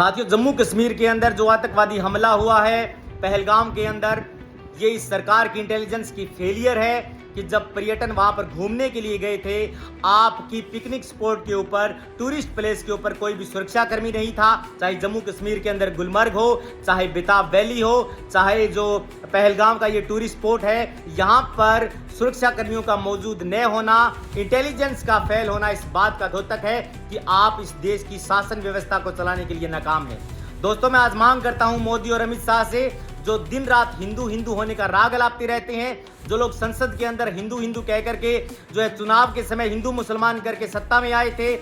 साथियों, जम्मू कश्मीर के अंदर जो आतंकवादी हमला हुआ है पहलगाम के अंदर, ये इस सरकार की इंटेलिजेंस की फेलियर है कि जब पर्यटन वहां पर घूमने के लिए गए थे, आपकी पिकनिक स्पॉट के ऊपर, टूरिस्ट प्लेस के ऊपर कोई भी सुरक्षा कर्मी नहीं था। चाहे जम्मू कश्मीर के अंदर गुलमर्ग हो, चाहे बेताब वैली हो, चाहे जो पहलगाम का ये टूरिस्ट स्पॉट है, यहाँ पर सुरक्षा कर्मियों का मौजूद न होना, इंटेलिजेंस का फेल होना इस बात का द्योतक है कि आप इस देश की शासन व्यवस्था को चलाने के लिए नाकाम है। दोस्तों, मैं आज मांग करता हूं मोदी और अमित शाह से, जो दिन रात हिंदू हिंदू होने का राग अलापते रहते हैं, जो लोग संसद के अंदर हिंदू हिंदू कह करके जो है चुनाव के समय हिंदू मुसलमान करके सत्ता में आए थे,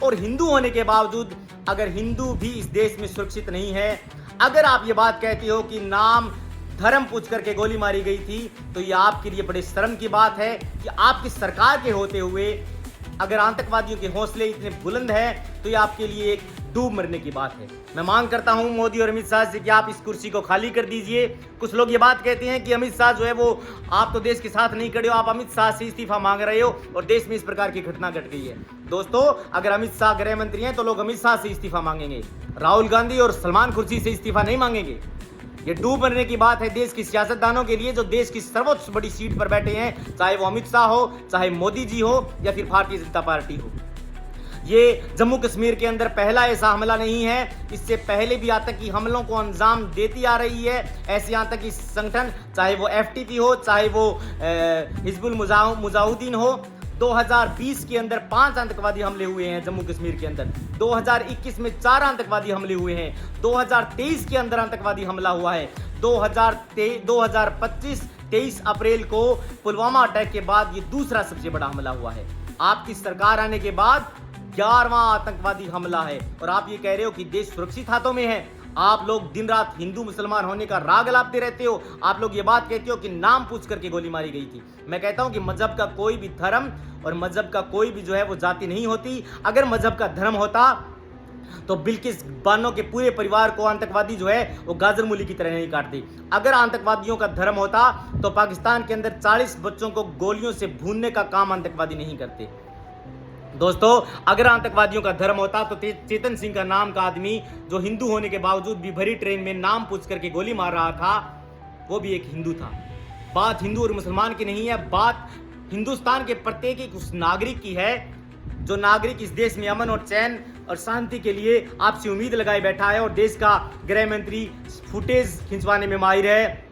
और हिंदू होने के बावजूद अगर हिंदू भी इस देश में सुरक्षित नहीं है, अगर आप ये बात कहते हो कि नाम धर्म पूछ करके गोली मारी गई थी, तो ये आपके लिए बड़े शर्म की बात है कि आपकी सरकार के होते हुए अगर आतंकवादियों के हौसले इतने बुलंद हैं, तो ये आपके लिए एक डूब मरने की बात है। मैं मांग करता हूं मोदी और अमित शाह से कि आप इस कुर्सी को खाली कर दीजिए। कुछ लोग ये बात कहते हैं कि अमित शाह जो है वो, आप तो देश के साथ नहीं खड़े हो, आप अमित शाह से इस्तीफा मांग रहे हो और देश में इस प्रकार की घटना घट गई है। दोस्तों, अगर अमित शाह गृह मंत्री हैं तो लोग अमित शाह से इस्तीफा मांगेंगे, राहुल गांधी और सलमान खुर्शी से इस्तीफा नहीं मांगेंगे। ये डूब मरने की बात है देश की सियासतदानों के लिए, जो देश की सर्वोच्च बड़ी सीट पर बैठे हैं, चाहे वो अमित शाह हो, चाहे मोदी जी हो, या फिर भारतीय जनता पार्टी हो। ये जम्मू कश्मीर के अंदर पहला ऐसा हमला नहीं है, इससे पहले भी आतंकी हमलों को अंजाम देती आ रही है ऐसे आतंकी संगठन, चाहे वो FTP हो, चाहे वो हिजबुल मुजाहिदीन हो। 2020 के अंदर 5 आतंकवादी हमले हुए हैं जम्मू कश्मीर के अंदर, 2021 में 4 आतंकवादी हमले हुए हैं, 2023 के अंदर आतंकवादी हमला हुआ है, 2025 23 अप्रैल को पुलवामा अटैक के बाद ये दूसरा सबसे बड़ा हमला हुआ है। आपकी सरकार आने के बाद 11वां आतंकवादी हमला है, और आप ये कह रहे हो कि देश सुरक्षित हाथों में है। आप लोग दिन रात हिंदू मुसलमान होने का राग अलापते रहते हो। आप लोग ये बात कहते हो कि नाम पूछ करके गोली मारी गई थी। मैं कहता हूं कि मजहब का कोई भी धर्म और मजहब का कोई भी जो है वो जाति नहीं होती। अगर मजहब का धर्म होता तो बिल्किस बानो के पूरे परिवार को आतंकवादी जो है वो गाजर मूली की तरह नहीं काटते। अगर आतंकवादियों का धर्म होता तो पाकिस्तान के अंदर 40 बच्चों को गोलियों से भूनने का काम आतंकवादी नहीं करते। दोस्तों, अगर आतंकवादियों का धर्म होता तो चेतन सिंह का नाम का आदमी, जो हिंदू होने के बावजूद भी भरी ट्रेन में नाम पूछ करके गोली मार रहा था, वो भी एक हिंदू था। बात हिंदू और मुसलमान की नहीं है, बात हिंदुस्तान के प्रत्येक एक उस नागरिक की है, जो नागरिक इस देश में अमन और चैन और शांति के लिए आपसे उम्मीद लगाए बैठा है। और देश का गृह मंत्री फुटेज खिंचवाने में माहिर है,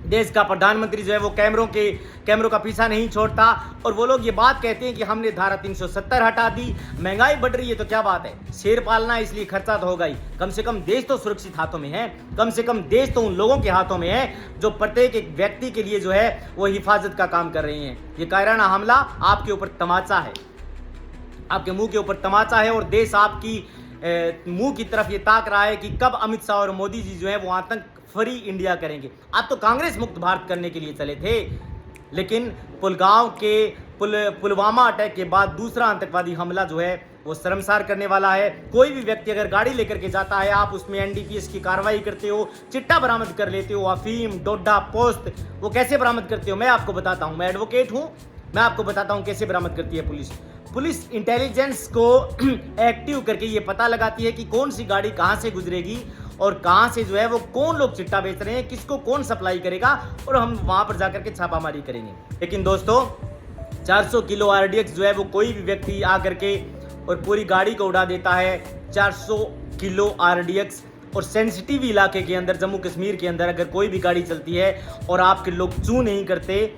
देश का प्रधानमंत्री जो है वो कैमरों का पीछा नहीं छोड़ता। और वो लोग ये बात कहते हैं कि हमने धारा 370 हटा दी, महंगाई बढ़ रही है, तो क्या बात है, शेर पालना है इसलिए खर्चा तो होगा ही। कम से कम देश तो सुरक्षित हाथों में है, कम से कम देश तो उन लोगों के हाथों में है जो प्रत्येक एक व्यक्ति के लिए जो है वो हिफाजत का काम कर रही है। ये कायराना हमला आपके ऊपर तमाचा है, आपके मुंह के ऊपर तमाचा है, और देश आपकी मुंह की तरफ ये ताक रहा है कि कब अमित शाह और मोदी जी जो है वो आतंक फ्री इंडिया करेंगे। आप तो कांग्रेस मुक्त भारत करने के लिए चले थे, लेकिन पुलवामा अटैक के बाद दूसरा आतंकवादी हमला जो है वो शर्मसार करने वाला है। कोई भी व्यक्ति अगर गाड़ी लेकर के जाता है, आप उसमें NDPS की कार्रवाई करते हो, चिट्टा बरामद कर लेते हो, अफीम, डोडा, पोस्त, वो कैसे बरामद करते हो मैं आपको बताता हूं। मैं एडवोकेट हूं, मैं आपको बताता हूं कैसे बरामद करती है पुलिस इंटेलिजेंस को एक्टिव करके ये पता लगाती है कि कौन सी गाड़ी कहां से गुजरेगी और कहां से जो है वो कौन लोग चिट्टा बेच रहे हैं, किसको कौन सप्लाई करेगा, और हम वहां पर जाकर के छापामारी करेंगे। लेकिन दोस्तों, 400 किलो RDX जो है वो कोई भी व्यक्ति आकर के और पूरी गाड़ी को उड़ा देता है। 400 किलो RDX, और सेंसिटिव इलाके के अंदर, जम्मू कश्मीर के अंदर अगर कोई भी गाड़ी चलती है और आपके लोग चू नहीं करते,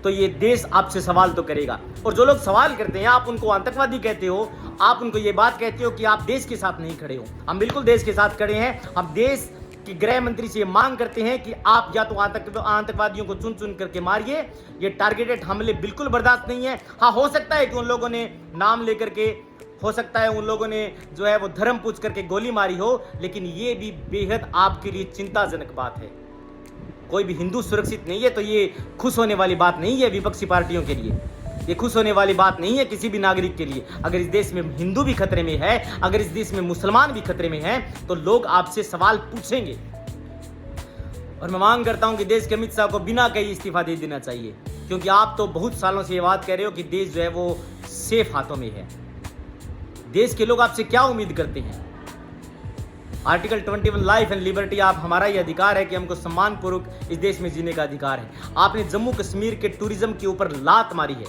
तो ये देश आपसे सवाल तो करेगा। और जो लोग सवाल करते हैं, आप उनको आतंकवादी कहते हो, आप उनको ये बात कहते हो कि आप देश के साथ नहीं खड़े हो। हम बिल्कुल देश के साथ खड़े हैं। हम देश के गृह मंत्री से मांग करते हैं कि आप या तो आतंकवादियों को चुन चुन करके मारिए। ये टारगेटेड हमले बिल्कुल बर्दाश्त नहीं है। हाँ, हो सकता है कि उन लोगों ने नाम लेकर के, हो सकता है उन लोगों ने जो है वो धर्म पूछ करके गोली मारी हो, लेकिन ये भी बेहद आपके लिए चिंताजनक बात है। कोई भी हिंदू सुरक्षित नहीं है, तो ये खुश होने वाली बात नहीं है विपक्षी पार्टियों के लिए, ये खुश होने वाली बात नहीं है किसी भी नागरिक के लिए। अगर इस देश में हिंदू भी खतरे में है, अगर इस देश में मुसलमान भी खतरे में है, तो लोग आपसे सवाल पूछेंगे। और मैं मांग करता हूं कि देश के अमित शाह को बिना कहीं इस्तीफा दे देना चाहिए, क्योंकि आप तो बहुत सालों से ये बात कह रहे हो कि देश जो है वो सेफ हाथों में है। देश के लोग आपसे क्या उम्मीद करते हैं? आर्टिकल 21 लाइफ एंड लिबर्टी, आप हमारा ये अधिकार है कि हमको सम्मानपूर्वक इस देश में जीने का अधिकार है। आपने जम्मू कश्मीर के टूरिज्म के ऊपर लात मारी है।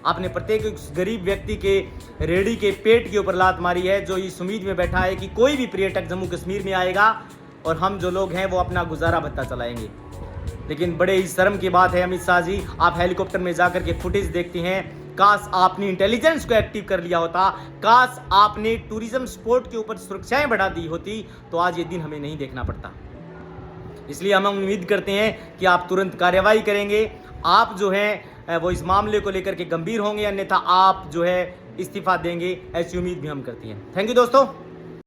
आपने प्रत्येक गरीब व्यक्ति के रेहड़ी के पेट के ऊपर लात मारी है, जो इस उम्मीद में बैठा है कि कोई भी पर्यटक जम्मू कश्मीर में आएगा और हम जो लोग हैं वो अपना गुजारा भत्ता चलाएंगे। लेकिन बड़े ही शर्म की बात है अमित शाह जी, आप हेलीकॉप्टर में जाकर के फुटेज देखते हैं। काश आपने इंटेलिजेंस को एक्टिव कर लिया होता, काश आपने टूरिज्म स्पॉट के ऊपर सुरक्षाएं बढ़ा दी होती, तो आज ये दिन हमें नहीं देखना पड़ता। इसलिए हम उम्मीद करते हैं कि आप तुरंत कार्रवाई करेंगे। आप जो है वो इस मामले को लेकर के गंभीर होंगे, अन्यथा आप जो है इस्तीफा देंगे, ऐसी उम्मीद भी हम करती हैं। थैंक यू दोस्तों।